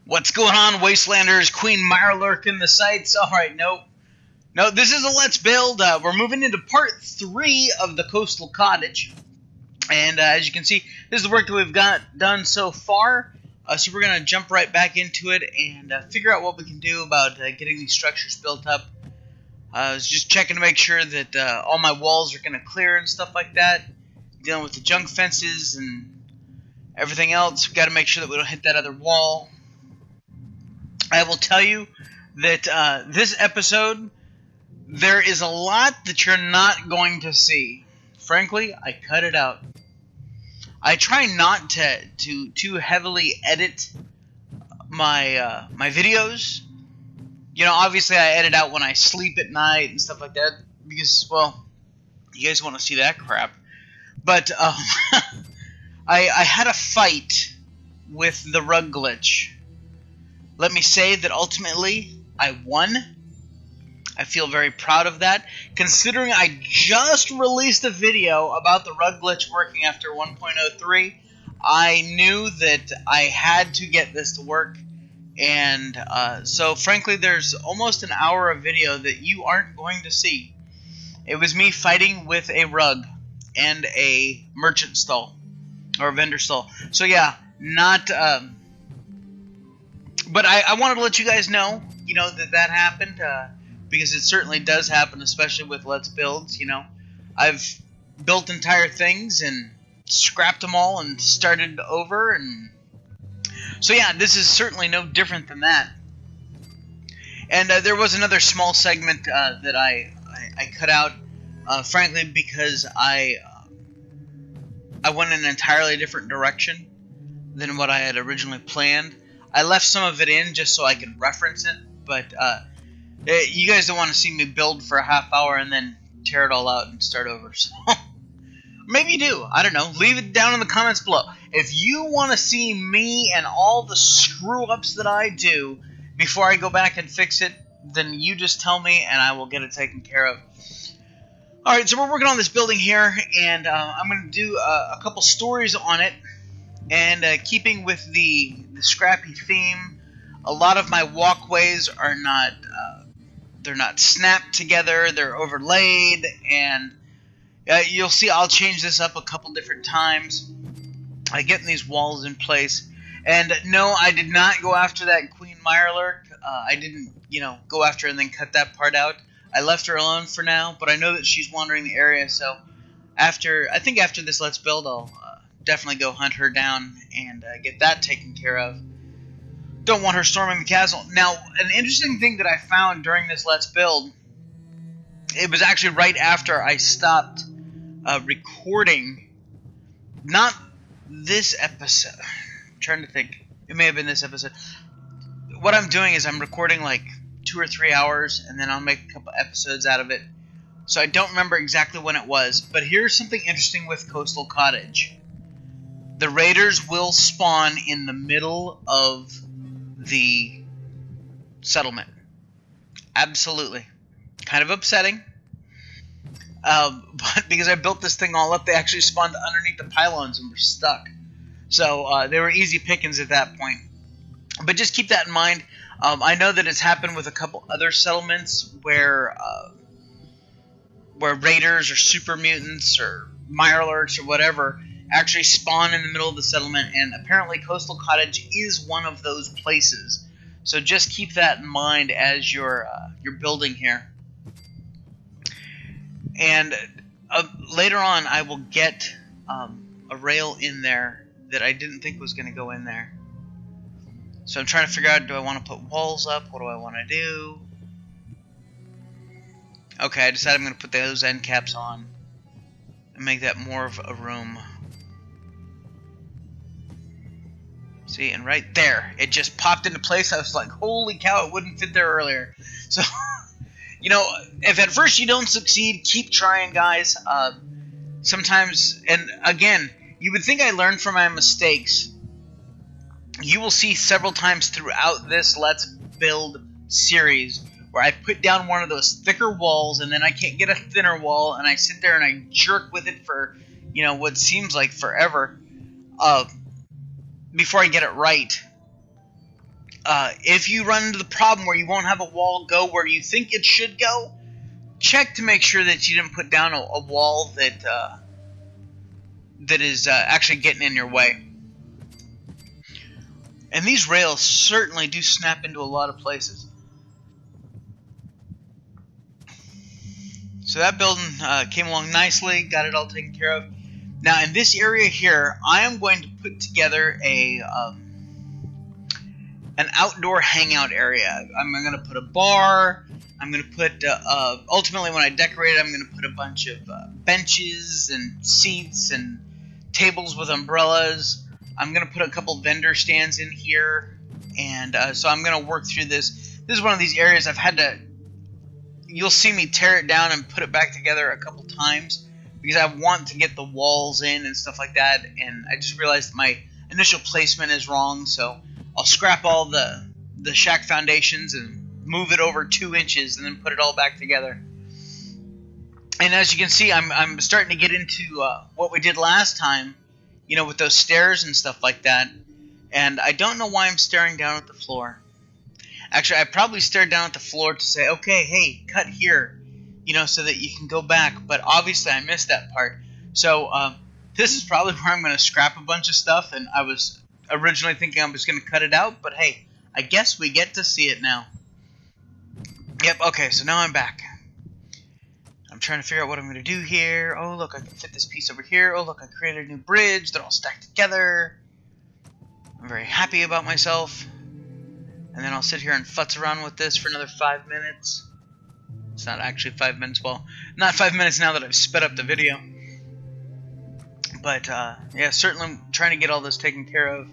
What's going on, Wastelanders? Queen Mirelurk in the sights. Alright, no, this is a Let's Build. We're moving into part 3 of the Coastal Cottage. And as you can see, this is the work that we've got done so far. So we're going to jump right back into it and figure out what we can do about getting these structures built up. I was just checking to make sure that all my walls are going to clear and stuff like that. Dealing with the junk fences and everything else. We've got to make sure that we don't hit that other wall. I will tell you that this episode, there is a lot that you're not going to see. Frankly, I cut it out. I try not to too heavily edit my my videos. You know, obviously I edit out when I sleep at night and stuff like that because, well, you guys want to see that crap. But I had a fight with the rug glitch. Let me say that ultimately I won. I feel very proud of that, considering I just released a video about the rug glitch working after 1.03. I knew that I had to get this to work, and so frankly there's almost an hour of video that you aren't going to see. It was me fighting with a rug and a merchant stall, or a vendor stall. So yeah, not... But I wanted to let you guys know, you know, that happened, because it certainly does happen, especially with Let's Builds, you know. I've built entire things and scrapped them all and started over, and so yeah, this is certainly no different than that. And there was another small segment that I cut out, frankly, because I went in an entirely different direction than what I had originally planned. I left some of it in just so I could reference it, but you guys don't want to see me build for a half hour and then tear it all out and start over. So maybe you do. I don't know. Leave it down in the comments below. If you want to see me and all the screw-ups that I do before I go back and fix it, then you just tell me and I will get it taken care of. Alright, so we're working on this building here, and I'm going to do a couple stories on it. And keeping with the scrappy theme, a lot of my walkways are not, they're not snapped together, they're overlaid, and you'll see I'll change this up a couple different times. Getting these walls in place. And no, I did not go after that Queen Mirelurk. I didn't, you know, go after her and then cut that part out. I left her alone for now, but I know that she's wandering the area, so I think after this Let's Build, I'll definitely go hunt her down and get that taken care of. Don't want her storming the castle. Now, an interesting thing that I found during this Let's Build, it was actually right after I stopped recording, not this episode. I'm trying to think. It may have been this episode. What I'm doing is I'm recording like 2 or 3 hours, and then I'll make a couple episodes out of it. So I don't remember exactly when it was, but here's something interesting with Coastal Cottage. The raiders will spawn in the middle of the settlement. Absolutely. Kind of upsetting. But because I built this thing all up, they actually spawned underneath the pylons and were stuck. So they were easy pickings at that point. But just keep that in mind. I know that it's happened with a couple other settlements where raiders or super mutants or mirelurks or whatever actually spawn in the middle of the settlement, and apparently Coastal Cottage is one of those places. So just keep that in mind as you're building here. And later on, I will get a rail in there that I didn't think was going to go in there. So I'm trying to figure out, do I want to put walls up? What do I want to do? Okay, I decided I'm going to put those end caps on and make that more of a room. See, and right there, it just popped into place. I was like, holy cow, it wouldn't fit there earlier. So, you know, if at first you don't succeed, keep trying, guys. Sometimes, and again, you would think I learned from my mistakes. You will see several times throughout this Let's Build series where I put down one of those thicker walls, and then I can't get a thinner wall, and I sit there and I jerk with it for, you know, what seems like forever. Before I get it right. if you run into the problem where you won't have a wall go where you think it should go, check to make sure that you didn't put down a wall that is actually getting in your way. And these rails certainly do snap into a lot of places. So that building came along nicely, got it all taken care of. Now in this area here, I am going to put together an outdoor hangout area. I'm going to put a bar. I'm going to put, ultimately when I decorate it, I'm going to put a bunch of benches and seats and tables with umbrellas. I'm going to put a couple vendor stands in here. And so I'm going to work through this. This is one of these areas I've had to, you'll see me tear it down and put it back together a couple times because I want to get the walls in and stuff like that. And I just realized my initial placement is wrong, so I'll scrap all the shack foundations and move it over 2 inches and then put it all back together. And as you can see, I'm starting to get into what we did last time, you know, with those stairs and stuff like that. And I don't know why I'm staring down at the floor. Actually, I probably stared down at the floor to say, okay, hey, cut here, you know, so that you can go back. But obviously I missed that part. So this is probably where I'm going to scrap a bunch of stuff. And I was originally thinking I was going to cut it out. But hey, I guess we get to see it now. Yep, okay, so now I'm back. I'm trying to figure out what I'm going to do here. Oh, look, I can fit this piece over here. Oh, look, I created a new bridge. They're all stacked together. I'm very happy about myself. And then I'll sit here and futz around with this for another 5 minutes. It's not actually 5 minutes. Well, not 5 minutes now that I've sped up the video. But, yeah, certainly trying to get all this taken care of.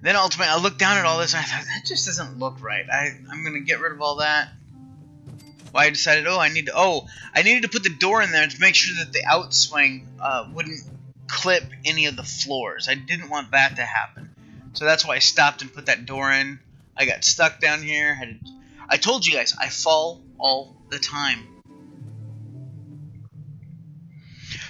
Then ultimately, I looked down at all this and I thought, that just doesn't look right. I'm going to get rid of all that. Well, I decided, I needed to put the door in there to make sure that the outswing wouldn't clip any of the floors. I didn't want that to happen. So that's why I stopped and put that door in. I got stuck down here. I told you guys, I fall all the time.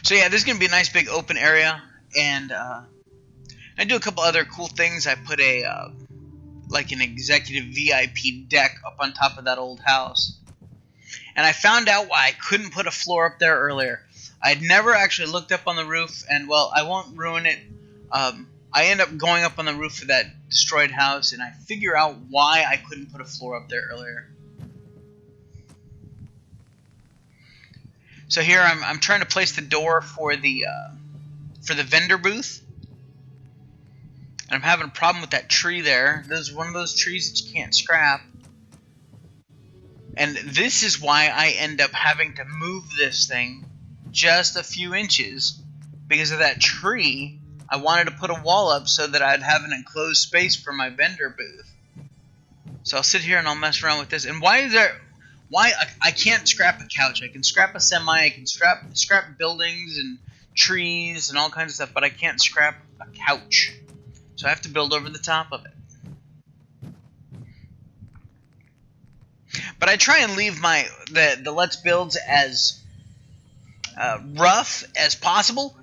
So yeah, this is going to be a nice big open area. And I do a couple other cool things. I put like an executive VIP deck up on top of that old house. And I found out why I couldn't put a floor up there earlier. I'd never actually looked up on the roof, and well, I won't ruin it. I end up going up on the roof of that destroyed house, and I figure out why I couldn't put a floor up there earlier. So here I'm trying to place the door for the vendor booth. And I'm having a problem with that tree there. There's one of those trees that you can't scrap. And this is why I end up having to move this thing just a few inches. Because of that tree, I wanted to put a wall up so that I'd have an enclosed space for my vendor booth. So I'll sit here and I'll mess around with this. And why I can't scrap a couch. I can scrap a semi, I can scrap buildings and trees and all kinds of stuff, but I can't scrap a couch. So I have to build over the top of it. But I try and leave the Let's Builds as rough as possible,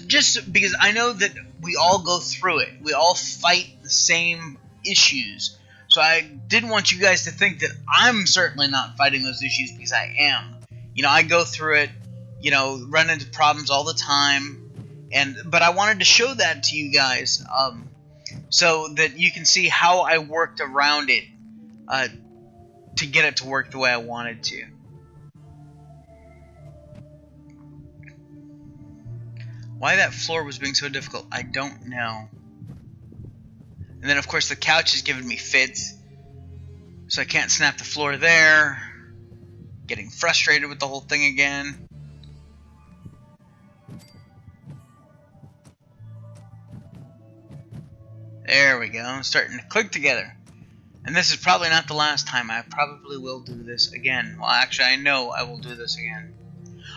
just because I know that we all go through it. We all fight the same issues. So I didn't want you guys to think that I'm certainly not fighting those issues, because I am. You know, I go through it, you know, run into problems all the time. But I wanted to show that to you guys, so that you can see how I worked around it to get it to work the way I wanted to. Why that floor was being so difficult, I don't know. And then of course the couch is giving me fits, so I can't snap the floor there. Getting frustrated with the whole thing again. There we go, I'm starting to click together. And this is probably not the last time. I probably will do this again. Well, actually, I know I will do this again.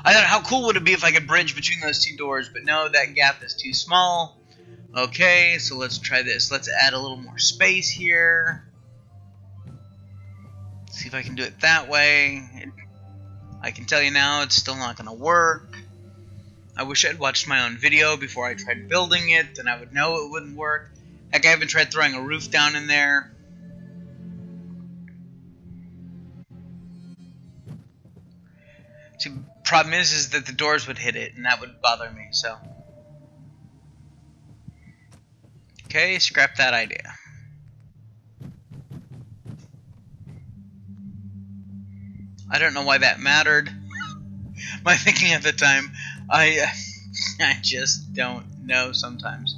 I thought, how cool would it be if I could bridge between those two doors, but no, that gap is too small. Okay, so let's try this. Let's add a little more space here. See if I can do it that way. I can tell you now, it's still not going to work. I wish I'd watched my own video before I tried building it, then I would know it wouldn't work. Heck, I even tried throwing a roof down in there. See, problem is that the doors would hit it, and that would bother me, so. Okay, scrap that idea. I don't know why that mattered. My thinking at the time, I just don't know sometimes.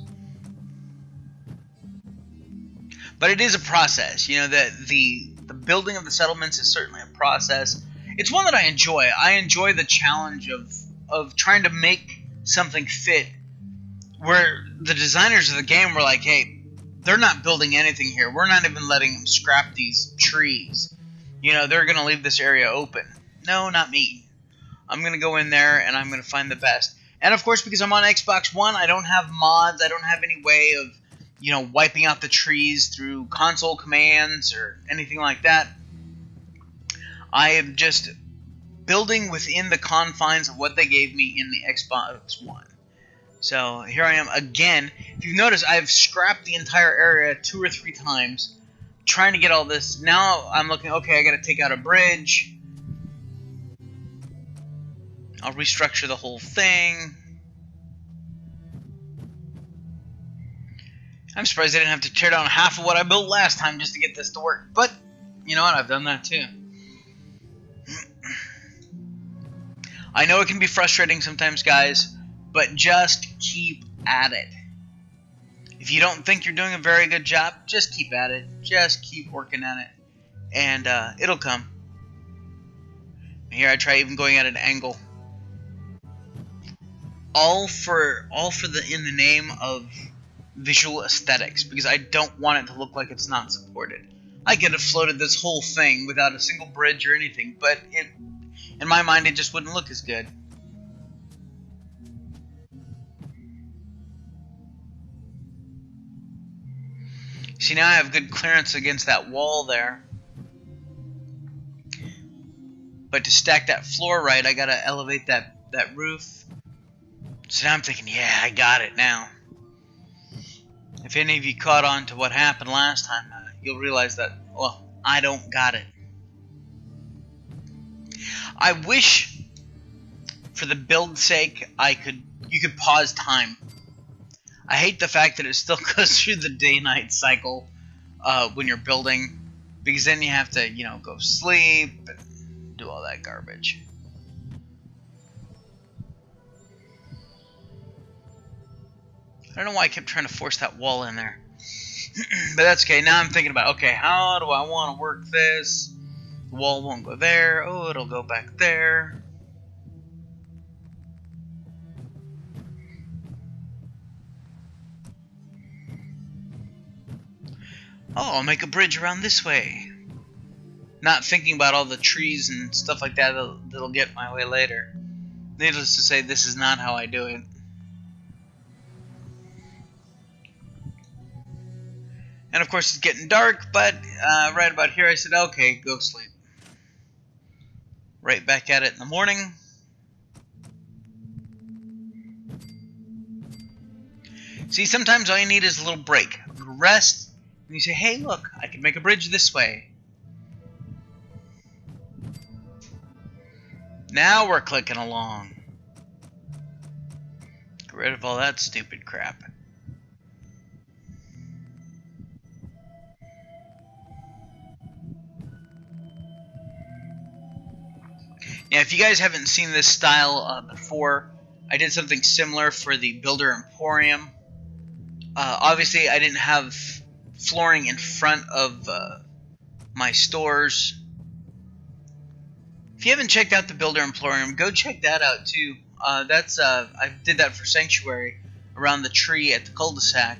But it is a process, you know, that the building of the settlements is certainly a process. It's one that I enjoy. I enjoy the challenge of trying to make something fit, where the designers of the game were like, hey, they're not building anything here. We're not even letting them scrap these trees. You know, they're going to leave this area open. No, not me. I'm going to go in there and I'm going to find the best. And of course, because I'm on Xbox One, I don't have mods. I don't have any way of, you know, wiping out the trees through console commands or anything like that. I am just building within the confines of what they gave me in the Xbox One. So here I am again. If you've noticed, I've scrapped the entire area 2 or 3 times trying to get all this. Now I'm looking, okay, I got to take out a bridge. I'll restructure the whole thing. I'm surprised I didn't have to tear down half of what I built last time just to get this to work. But, you know what, I've done that too. I know it can be frustrating sometimes, guys, but just keep at it. If you don't think you're doing a very good job, just keep at it. Just keep working at it. And it'll come. Here I try even going at an angle. All for in the name of visual aesthetics, because I don't want it to look like it's not supported. I could have floated this whole thing without a single bridge or anything, but in my mind it just wouldn't look as good. See, now I have good clearance against that wall there. But to stack that floor right, I gotta elevate that roof. So now I'm thinking, yeah, I got it now. If any of you caught on to what happened last time, you'll realize that, well, I don't got it. I wish, for the build's sake, you could pause time. I hate the fact that it still goes through the day-night cycle when you're building, because then you have to, you know, go sleep and do all that garbage. I don't know why I kept trying to force that wall in there. But that's okay. Now I'm thinking about, okay, how do I want to work this? The wall won't go there. Oh, it'll go back there. Oh, I'll make a bridge around this way. Not thinking about all the trees and stuff like that that'll get my way later. Needless to say, this is not how I do it. And of course it's getting dark, but right about here I said, okay, go sleep. Right back at it in the morning. See, sometimes all you need is a little break. A little rest. And you say, hey, look, I can make a bridge this way. Now we're clicking along. Get rid of all that stupid crap. Now, if you guys haven't seen this style before, I did something similar for the Builder Emporium. Obviously, I didn't have flooring in front of my stores. If you haven't checked out the Builder Emporium, go check that out too. I did that for Sanctuary around the tree at the cul-de-sac.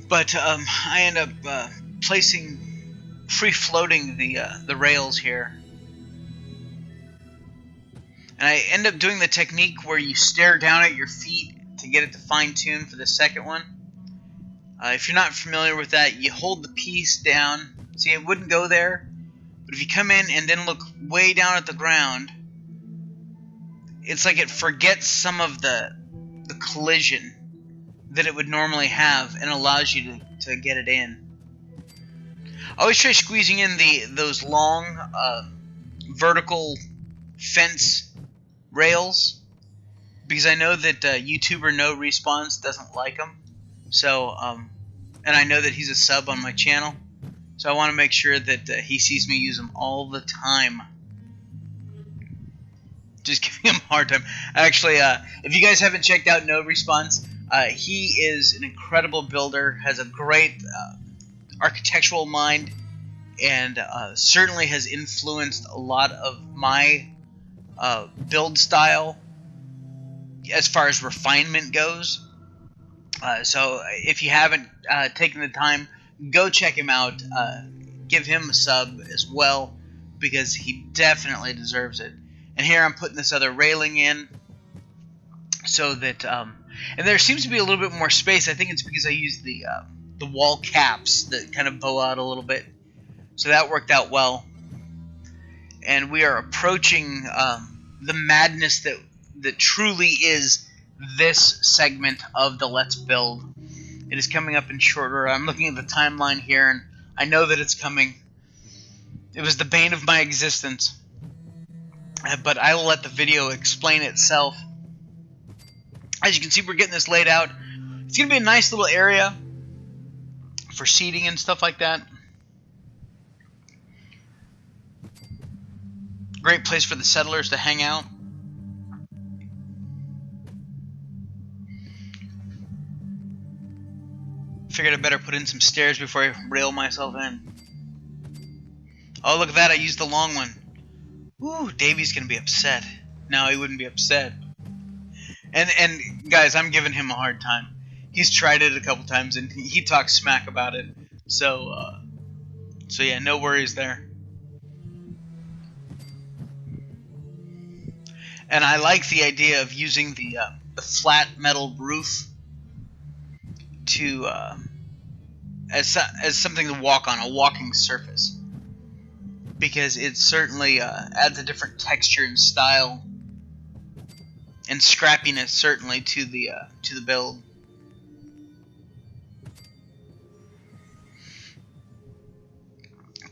But I end up free-floating the rails here. And I end up doing the technique where you stare down at your feet to get it to fine-tune for the second one. If you're not familiar with that, you hold the piece down. See, it wouldn't go there. But if you come in and then look way down at the ground, it's like it forgets some of the collision that it would normally have, and allows you to get it in. I always try squeezing in those long vertical fence rails, because I know that YouTuber No Respawns doesn't like them. So, and I know that he's a sub on my channel, so I want to make sure that he sees me use them all the time. Just giving him a hard time. Actually, if you guys haven't checked out No Respawns, he is an incredible builder, has a great architectural mind, and certainly has influenced a lot of my build style as far as refinement goes. So if you haven't taken the time, go check him out. Give him a sub as well, because he definitely deserves it. And here I'm putting this other railing in so that, and there seems to be a little bit more space. I think it's because I used the wall caps that kind of bow out a little bit. So that worked out well. And we are approaching the madness that truly is this segment of the Let's Build. It is coming up in short order. I'm looking at the timeline here, and I know that it's coming. It was the bane of my existence. But I will let the video explain itself. As you can see, we're getting this laid out. It's going to be a nice little area for seating and stuff like that. Great place for the settlers to hang out. Figured I better put in some stairs before I rail myself in. Oh, look at that. I used the long one. Ooh, Davy's going to be upset. No, he wouldn't be upset. And guys, I'm giving him a hard time. He's tried it a couple times, and he talks smack about it. So yeah, no worries there. And I like the idea of using the flat metal roof to as something to walk on, a walking surface, because it certainly adds a different texture and style and scrappiness, certainly, to the build.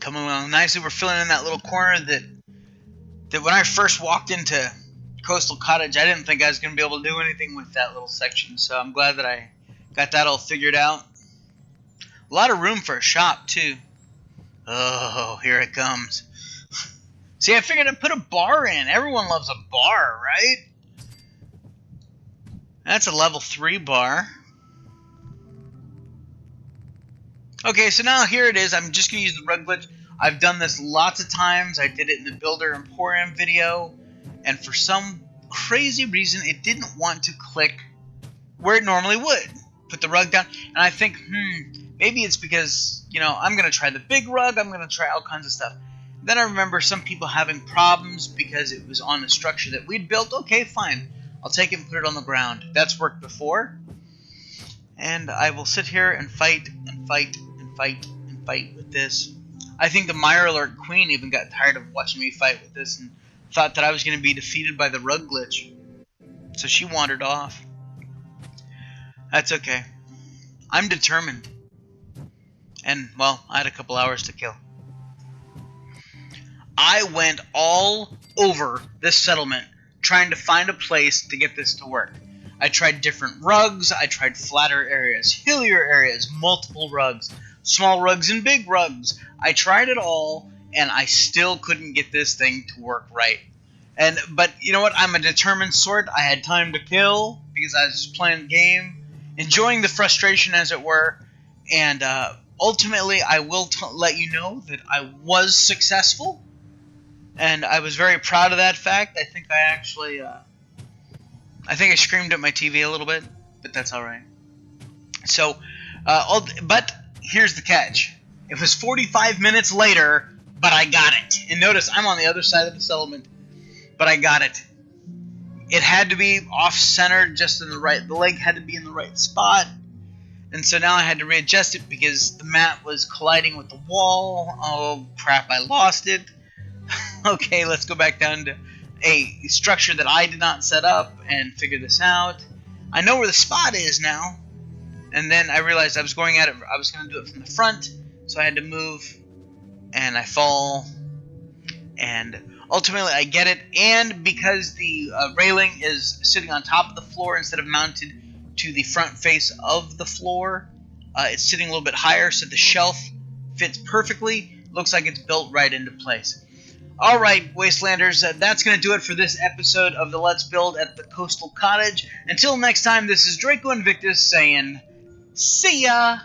Coming along nicely. We're filling in that little corner that when I first walked into Coastal Cottage, I didn't think I was going to be able to do anything with that little section. So I'm glad that I got that all figured out. A lot of room for a shop, too. Oh, here it comes. See, I figured I'd put a bar in. Everyone loves a bar, right? That's a level 3 bar. Okay, so now here it is. I'm just going to use the rug glitch. I've done this lots of times. I did it in the Builder Emporium video. And for some crazy reason, it didn't want to click where it normally would. Put the rug down. And I think, maybe it's because, you know, I'm going to try the big rug. I'm going to try all kinds of stuff. Then I remember some people having problems because it was on a structure that we'd built. Okay, fine. I'll take it and put it on the ground. That's worked before. And I will sit here and fight and fight and fight and fight with this. I think the mirelurk queen even got tired of watching me fight with this and thought that I was going to be defeated by the rug glitch. So she wandered off. That's okay. I'm determined. And, well, I had a couple hours to kill. I went all over this settlement trying to find a place to get this to work. I tried different rugs, I tried flatter areas, hillier areas, multiple rugs, small rugs and big rugs. I tried it all, and I still couldn't get this thing to work right. But you know what? I'm a determined sort. I had time to kill because I was just playing the game, enjoying the frustration, as it were. And ultimately, I will let you know that I was successful. And I was very proud of that fact. I think I actually, I think I screamed at my TV a little bit, but that's all right. So, but here's the catch. It was 45 minutes later, but I got it. And notice, I'm on the other side of the settlement, but I got it. It had to be off-centered, just in the right, the leg had to be in the right spot. And so now I had to readjust it because the mat was colliding with the wall. Oh, crap, I lost it. Okay, let's go back down to a structure that I did not set up and figure this out. I know where the spot is now. And then I realized I was going at it. I was going to do it from the front, so I had to move, and I fall, and ultimately I get it. And because the railing is sitting on top of the floor instead of mounted to the front face of the floor, it's sitting a little bit higher, so the shelf fits perfectly. Looks like it's built right into place. Alright, Wastelanders, that's going to do it for this episode of the Let's Build at the Coastal Cottage. Until next time, this is Draco Invictus saying, see ya!